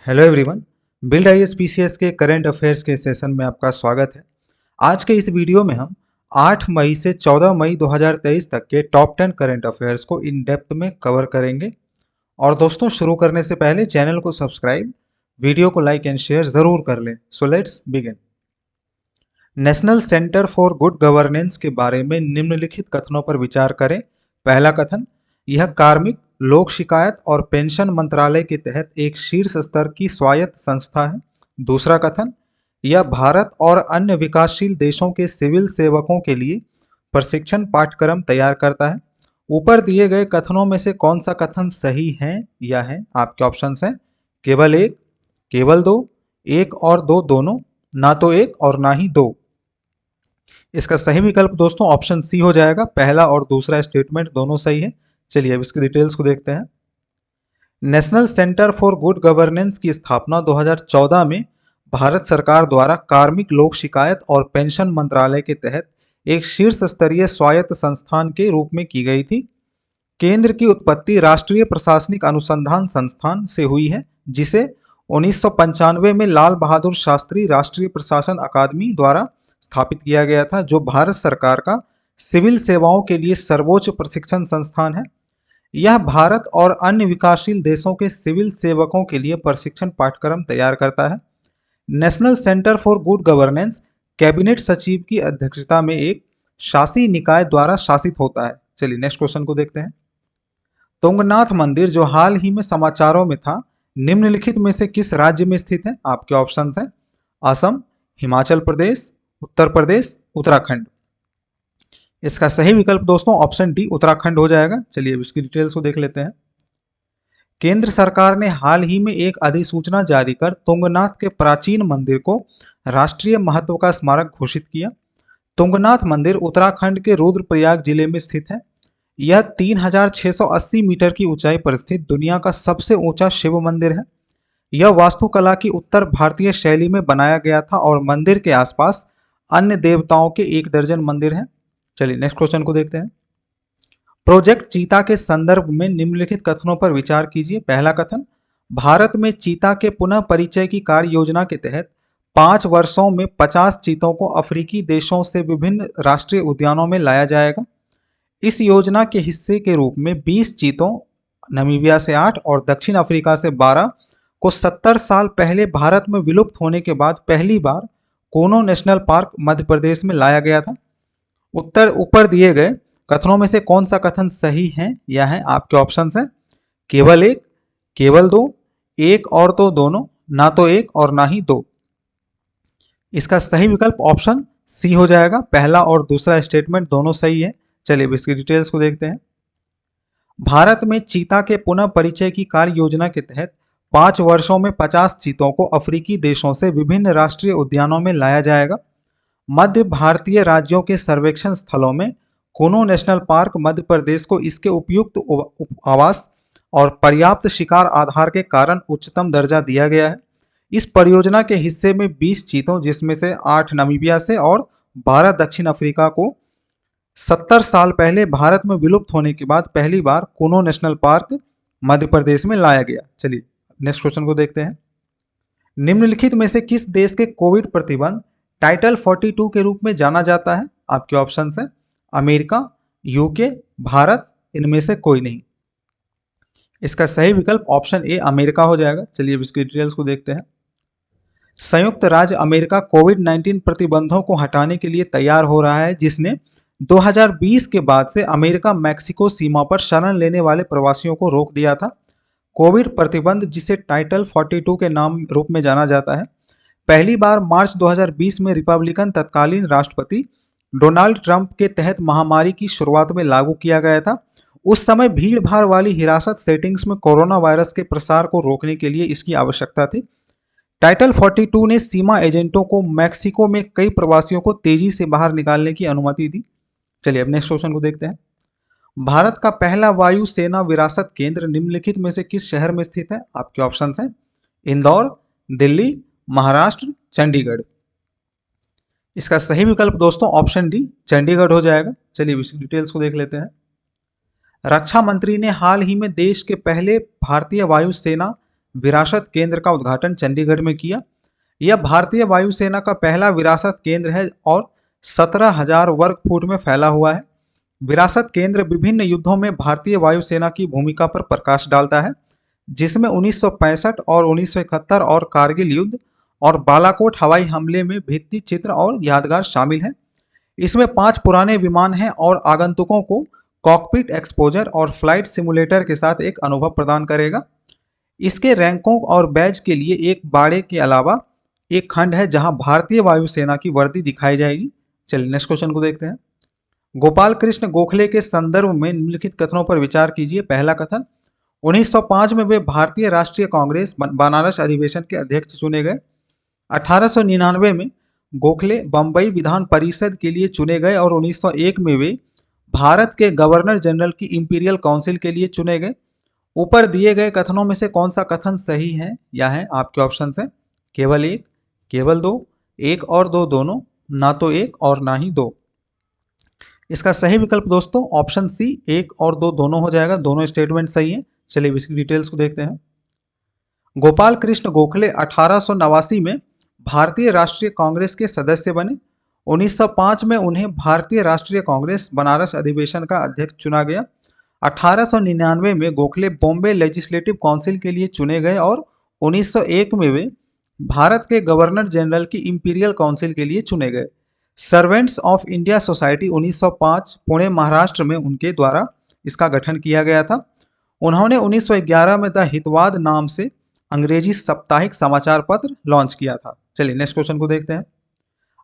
Hello everyone. Build IAS के current affairs के session में आपका स्वागत है। आज के इस वीडियो में हम 8 मई से 14 मई 2023 तक के टॉप 10 करंट अफेयर्स को इन डेप्थ में कवर करेंगे। और दोस्तों, शुरू करने से पहले चैनल को सब्सक्राइब, वीडियो को लाइक एंड शेयर जरूर कर लें। So let's begin. National centre for good governance के बारे में निम्नलिखित कथनों पर विचार करें। पहला कथन, यह कार्मिक, लोक शिकायत और पेंशन मंत्रालय के तहत एक शीर्ष स्तर की स्वायत्त संस्था है। दूसरा कथन, यह भारत और अन्य विकासशील देशों के सिविल सेवकों के लिए प्रशिक्षण पाठ्यक्रम तैयार करता है। ऊपर दिए गए कथनों में से कौन सा कथन सही है या है? आपके ऑप्शंस हैं केवल एक, केवल दो, एक और दो दोनों, ना तो एक और ना ही दो। इसका सही विकल्प दोस्तों ऑप्शन सी हो जाएगा। पहला और दूसरा स्टेटमेंट दोनों सही है। चलिए अब इसकी डिटेल्स को देखते हैं। National centre for good governance की स्थापना 2014 में भारत सरकार द्वारा कार्मिक, लोक शिकायत और पेंशन मंत्रालय के तहत एक शीर्ष स्तरीय स्वायत्त संस्थान के रूप में की गई थी। केंद्र की उत्पत्ति राष्ट्रीय प्रशासनिक अनुसंधान संस्थान से हुई है, जिसे 1995 में लाल बहादुर शास्त्री राष्ट्रीय प्रशासन अकादमी द्वारा स्थापित किया गया था, जो भारत सरकार का सिविल सेवाओं के लिए सर्वोच्च प्रशिक्षण संस्थान है। यह भारत और अन्य विकासशील देशों के सिविल सेवकों के लिए प्रशिक्षण पाठ्यक्रम तैयार करता है। National centre for good governance cabinet सचिव की अध्यक्षता में एक शासी निकाय द्वारा शासित होता है। चलिए नेक्स्ट क्वेश्चन को देखते हैं। तुंगनाथ मंदिर, जो हाल ही में समाचारों में था, निम्नलिखित में से किस राज्य में स्थित है? आपके ऑप्शंस हैं असम, हिमाचल प्रदेश, उत्तर प्रदेश, उत्तराखंड। इसका सही विकल्प दोस्तों ऑप्शन डी उत्तराखंड हो जाएगा। चलिए अब इसकी डिटेल्स को देख लेते हैं। केंद्र सरकार ने हाल ही में एक अधिसूचना जारी कर तुंगनाथ के प्राचीन मंदिर को राष्ट्रीय महत्व का स्मारक घोषित किया। तुंगनाथ मंदिर उत्तराखंड के रुद्रप्रयाग जिले में स्थित है। यह 3680 मीटर की ऊंचाई पर स्थित दुनिया का सबसे ऊंचा शिव मंदिर है। यह वास्तुकला की उत्तर भारतीय शैली में बनाया गया था और मंदिर के आसपास अन्य देवताओं के 1 दर्जन मंदिर हैं। चलिए नेक्स्ट क्वेश्चन को देखते हैं। प्रोजेक्ट चीता के संदर्भ में निम्नलिखित कथनों पर विचार कीजिए। पहला कथन, भारत में चीता के पुनः परिचय की कार्य योजना के तहत 5 वर्षों में 50 चीतों को अफ्रीकी देशों से विभिन्न राष्ट्रीय उद्यानों में लाया जाएगा। इस योजना के हिस्से के रूप में 20 चीतों, नामीबिया से 8 और दक्षिण अफ्रीका से 12 को 70 साल पहले भारत में विलुप्त होने के बाद पहली बार कोनो नेशनल पार्क मध्य प्रदेश में लाया गया था। ऊपर दिए गए कथनों में से कौन सा कथन सही है या है? आपके ऑप्शंस हैं केवल एक, केवल दो, एक और दो दोनों, ना तो एक और ना ही दो। इसका सही विकल्प ऑप्शन सी हो जाएगा। पहला और दूसरा स्टेटमेंट दोनों सही है। चलिए इसकी डिटेल्स को देखते हैं। भारत में चीता के पुनः परिचय की कार्य योजना के तहत 5 वर्षों में 50 चीतों को अफ्रीकी देशों से विभिन्न राष्ट्रीय उद्यानों में लाया जाएगा। मध्य भारतीय राज्यों के सर्वेक्षण स्थलों में कोनो नेशनल पार्क मध्य प्रदेश को इसके उपयुक्त आवास और पर्याप्त शिकार आधार के कारण उच्चतम दर्जा दिया गया है। इस परियोजना के हिस्से में 20 चीतों, जिसमें से 8 नामीबिया से और 12 दक्षिण अफ्रीका को 70 साल पहले भारत में विलुप्त होने के बाद पहली बार कोनो नेशनल पार्क मध्य प्रदेश में लाया गया। चलिए नेक्स्ट क्वेश्चन को देखते हैं। निम्नलिखित में से किस देश के कोविड प्रतिबंध टाइटल 42 के रूप में जाना जाता है? आपके ऑप्शन हैं अमेरिका, यूके, भारत, इनमें से कोई नहीं। इसका सही विकल्प ऑप्शन ए अमेरिका हो जाएगा। चलिए अब इसकी डिटेल्स को देखते हैं। संयुक्त राज्य अमेरिका कोविड-19 प्रतिबंधों को हटाने के लिए तैयार हो रहा है, जिसने 2020 के बाद से अमेरिका मैक्सिको सीमा पर शरण लेने वाले प्रवासियों को रोक दिया था। कोविड प्रतिबंध, जिसे टाइटल 42 के नाम रूप में जाना जाता है, पहली बार मार्च 2020 में रिपब्लिकन तत्कालीन राष्ट्रपति डोनाल्ड ट्रंप के तहत महामारी की शुरुआत में लागू किया गया था। उस समय भीड़ भाड़ वाली हिरासत सेटिंग्स में कोरोना वायरस के प्रसार को रोकने के लिए इसकी आवश्यकता थी। टाइटल 42 ने सीमा एजेंटों को मैक्सिको में कई प्रवासियों को तेजी से बाहर निकालने की अनुमति दी। चलिए अब नेक्स्ट क्वेश्चन को देखते हैं। भारत का पहला वायु सेना विरासत केंद्र निम्नलिखित में से किस शहर में स्थित है? आपके ऑप्शन हैं इंदौर, दिल्ली, महाराष्ट्र, चंडीगढ़। इसका सही विकल्प दोस्तों ऑप्शन डी चंडीगढ़ हो जाएगा। चलिए इसकी डिटेल्स को देख लेते हैं। रक्षा मंत्री ने हाल ही में देश के पहले भारतीय वायुसेना विरासत केंद्र का उद्घाटन चंडीगढ़ में किया। यह भारतीय वायुसेना का पहला विरासत केंद्र है और 17,000 वर्ग फुट में फैला हुआ है। विरासत केंद्र विभिन्न युद्धों में भारतीय वायुसेना की भूमिका पर प्रकाश डालता है, जिसमें 1965 और 1971 और कारगिल युद्ध और बालाकोट हवाई हमले में भित्ति चित्र और यादगार शामिल हैं। इसमें 5 पुराने विमान हैं और आगंतुकों को कॉकपिट एक्सपोजर और फ्लाइट सिमुलेटर के साथ एक अनुभव प्रदान करेगा। इसके रैंकों और बैज के लिए एक बाड़े के अलावा एक खंड है जहां भारतीय वायुसेना की वर्दी दिखाई जाएगी। चलिए नेक्स्ट क्वेश्चन को देखते हैं। गोपाल कृष्ण गोखले के संदर्भ में निम्नलिखित कथनों पर विचार कीजिए। पहला कथन, 1905 में वे भारतीय राष्ट्रीय कांग्रेस बनारस अधिवेशन के अध्यक्ष चुने गए। 1899 में गोखले बंबई विधान परिषद के लिए चुने गए और 1901 में वे भारत के गवर्नर जनरल की इंपीरियल काउंसिल के लिए चुने गए। ऊपर दिए गए कथनों में से कौन सा कथन सही है या है? आपके ऑप्शन है केवल एक, केवल दो, एक और दो दोनों, ना तो एक और ना ही दो। इसका सही विकल्प दोस्तों ऑप्शन सी, एक और दो दोनों हो जाएगा। दोनों स्टेटमेंट सही है। चलिए इसकी डिटेल्स को देखते हैं। गोपाल कृष्ण गोखले 1889 में भारतीय राष्ट्रीय कांग्रेस के सदस्य बने। 1905 में उन्हें भारतीय राष्ट्रीय कांग्रेस बनारस अधिवेशन का अध्यक्ष चुना गया। 1899 में गोखले बॉम्बे लेजिस्लेटिव काउंसिल के लिए चुने गए और 1901 में वे भारत के गवर्नर जनरल की इंपीरियल काउंसिल के लिए चुने गए। Servants of India society 1905 Pune Maharashtra में उनके द्वारा इसका गठन किया गया था। उन्होंने 1911 में द हितवाद नाम से अंग्रेजी साप्ताहिक समाचार पत्र लॉन्च किया था। चलिए नेक्स्ट क्वेश्चन को देखते हैं।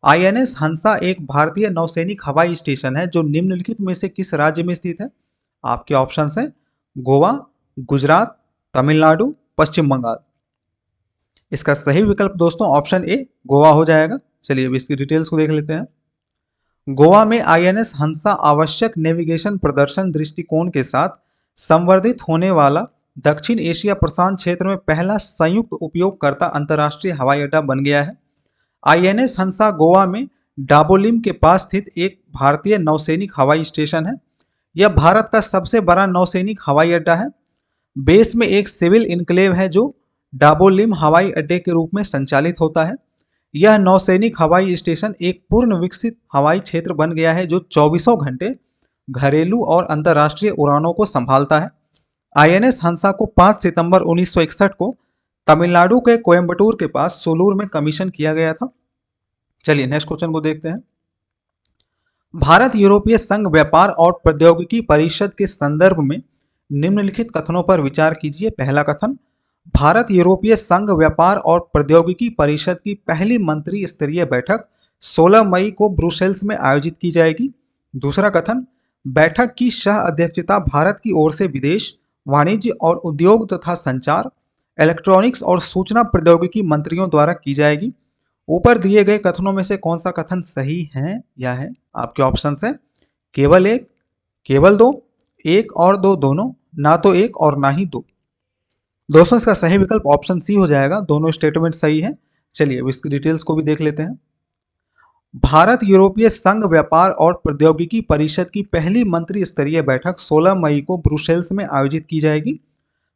आईएनएस हंसा एक भारतीय नौसैनिक हवाई स्टेशन है जो निम्नलिखित में से किस राज्य में स्थित है? आपके ऑप्शंस हैं गोवा, गुजरात, तमिलनाडु, पश्चिम बंगाल। इसका सही विकल्प दोस्तों ऑप्शन ए गोवा हो जाएगा। चलिए अब इसकी डिटेल्स को देख लेते हैं। गोवा में आईएनएस हंसा आवश्यक नेविगेशन प्रदर्शन दृष्टिकोण के साथ संवर्धित होने वाला दक्षिण एशिया प्रशांत क्षेत्र में पहला संयुक्त उपयोगकर्ता अंतर्राष्ट्रीय हवाई अड्डा बन गया है। आईएनएस हंसा गोवा में डाबोलिम के पास स्थित एक भारतीय नौसैनिक हवाई स्टेशन है। यह भारत का सबसे बड़ा नौसैनिक हवाई अड्डा है। बेस में एक सिविल इनक्लेव है जो डाबोलिम हवाई अड्डे के रूप में संचालित होता है। यह नौसैनिक हवाई स्टेशन एक पूर्ण विकसित हवाई क्षेत्र बन गया है जो 24 घंटे घरेलू और अंतर्राष्ट्रीय उड़ानों को संभालता है। आईएनएस हंसा को 5 सितंबर 1961 को तमिलनाडु के कोयम्बटूर के पास सोलूर में कमीशन किया गया था। चलिए नेक्स्ट क्वेश्चन को देखते हैं। भारत यूरोपीय संघ व्यापार और प्रौद्योगिकी परिषद के संदर्भ में निम्नलिखित कथनों पर विचार कीजिए। पहला कथन, भारत यूरोपीय संघ व्यापार और प्रौद्योगिकी परिषद की पहली मंत्री स्तरीय बैठक 16 मई को ब्रुसेल्स में आयोजित की जाएगी। दूसरा कथन, बैठक की सह अध्यक्षता भारत की ओर से विदेश, वाणिज्य और उद्योग तथा संचार, इलेक्ट्रॉनिक्स और सूचना प्रौद्योगिकी मंत्रियों द्वारा की जाएगी। ऊपर दिए गए कथनों में से कौन सा कथन सही है या है? आपके ऑप्शन है केवल एक, केवल दो, एक और दो दोनों, ना तो एक और ना ही दो। दोस्तों इसका सही विकल्प ऑप्शन सी हो जाएगा। दोनों स्टेटमेंट सही है। चलिए अब इसकी डिटेल्स को भी देख लेते हैं। भारत यूरोपीय संघ व्यापार और प्रौद्योगिकी परिषद की पहली मंत्री स्तरीय बैठक 16 मई को ब्रुसेल्स में आयोजित की जाएगी।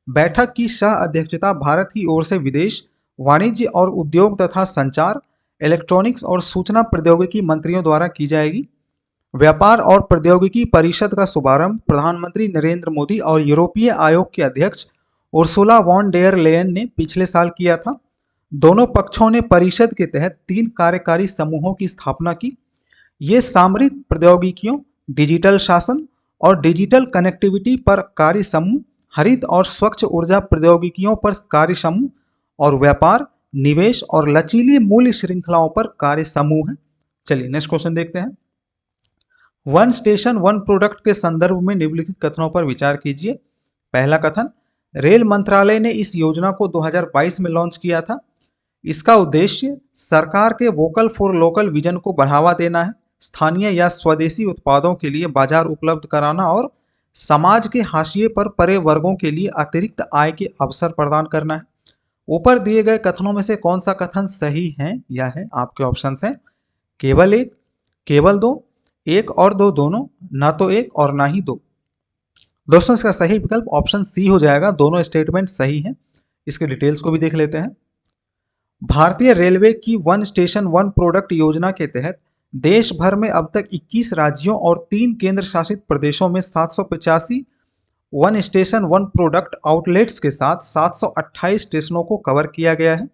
बैठक की सह अध्यक्षता भारत की ओर से विदेश, वाणिज्य और उद्योग तथा संचार, इलेक्ट्रॉनिक्स और सूचना प्रौद्योगिकी मंत्रियों द्वारा की जाएगी। व्यापार और प्रौद्योगिकी परिषद का शुभारंभ प्रधानमंत्री नरेंद्र मोदी और यूरोपीय आयोग के अध्यक्ष उर्सुला वॉन डेयर लेयन ने पिछले साल किया था। दोनों पक्षों ने परिषद के तहत 3 कार्यकारी समूहों की स्थापना की। ये सामरिक प्रौद्योगिकियों, डिजिटल शासन और डिजिटल कनेक्टिविटी पर कार्य समूह, हरित और स्वच्छ ऊर्जा प्रौद्योगिकियों पर कार्य समूह और व्यापार, निवेश और लचीली मूल्य श्रृंखलाओं पर कार्य समूह है। चलिए नेक्स्ट क्वेश्चन देखते हैं। वन स्टेशन वन प्रोडक्ट के संदर्भ में निम्नलिखित कथनों पर विचार कीजिए। पहला कथन, रेल मंत्रालय ने इस योजना को 2022 में लॉन्च किया था। इसका उद्देश्य सरकार के वोकल फॉर लोकल विजन को बढ़ावा देना है, स्थानीय या स्वदेशी उत्पादों के लिए बाजार उपलब्ध कराना और समाज के हाशिए पर पड़े वर्गों के लिए अतिरिक्त आय के अवसर प्रदान करना है। ऊपर दिए गए कथनों में से कौन सा कथन सही है या है? आपके ऑप्शंस हैं केवल एक, केवल दो, एक और दो दोनों, ना तो एक और ना ही दो। दोस्तों इसका सही विकल्प ऑप्शन सी हो जाएगा। दोनों स्टेटमेंट सही हैं। इसके डिटेल्स को भी देख लेते हैं। भारतीय रेलवे की वन स्टेशन वन प्रोडक्ट योजना के तहत देश भर में अब तक 21 राज्यों और 3 केंद्र शासित प्रदेशों में 785 one station one product outlets के साथ 728 स्टेशनों को कवर किया गया है।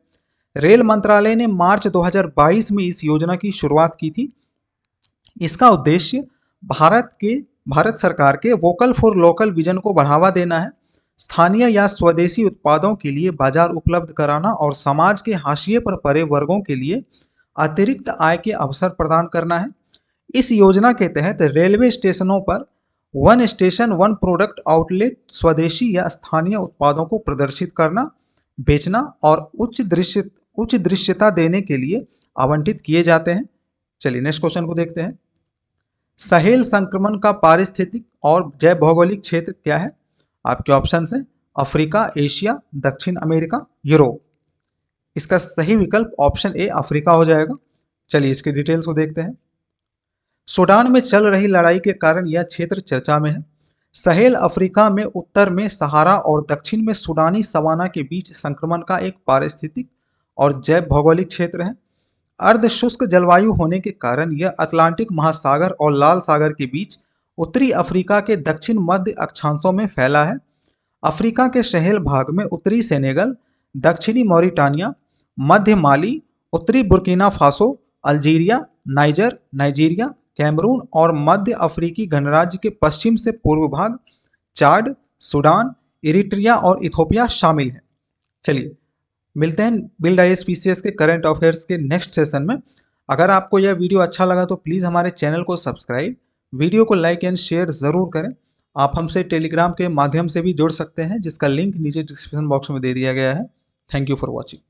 रेल मंत्रालय ने मार्च 2022 में इस योजना की शुरुआत की थी। इसका उद्देश्य भारत सरकार के वोकल फॉर लोकल विजन को बढ़ावा देना है, स्थानीय या स्वदेशी उत्पादों के लिए बाजार उपलब्ध कराना और समाज के हाशिए पर पड़े वर्गों के लिए अतिरिक्त आय के अवसर प्रदान करना है। इस योजना के तहत रेलवे स्टेशनों पर one station one product outlet स्वदेशी या स्थानीय उत्पादों को प्रदर्शित करना, बेचना और उच्च दृश्यता देने के लिए आवंटित किए जाते हैं। चलिए नेक्स्ट क्वेश्चन को देखते हैं। सहेल संक्रमण का पारिस्थितिक और जैव भौगोलिक क्षेत्र क्या है? आपके ऑप्शन हैं अफ्रीका, एशिया, दक्षिण अमेरिका, यूरोप। इसका सही विकल्प ऑप्शन ए अफ्रीका हो जाएगा। चलिए इसकी डिटेल्स को देखते हैं। सूडान में चल रही लड़ाई के कारण यह क्षेत्र चर्चा में है। सहेल अफ्रीका में उत्तर में सहारा और दक्षिण में सूडानी सवाना के बीच संक्रमण का एक पारिस्थितिक और जैव भौगोलिक क्षेत्र है। अर्ध शुष्क जलवायु होने के कारण यह अटलांटिक महासागर और लाल सागर के बीच उत्तरी अफ्रीका के दक्षिण मध्य अक्षांशों में फैला है। अफ्रीका के सहेल भाग में उत्तरी सेनेगल, दक्षिणी मॉरिटानिया, मध्य माली, उत्तरी Burkina Faso, Algeria, Nigeria, Cameroon और मध्य अफ्रीकी गणराज्य के पश्चिम से पूर्व भाग, चाड, सूडान, इरिट्रिया और इथोपिया शामिल हैं। चलिए मिलते हैं बिल्ड आईएएस पीसीएस के करंट अफेयर्स के नेक्स्ट सेशन में। अगर आपको यह वीडियो अच्छा लगा तो प्लीज़ हमारे चैनल को सब्सक्राइब, वीडियो को लाइक एंड शेयर ज़रूर करें। आप हमसे टेलीग्राम के माध्यम से भी जुड़ सकते हैं, जिसका लिंक नीचे डिस्क्रिप्शन बॉक्स में दे दिया गया है। Thank you for watching.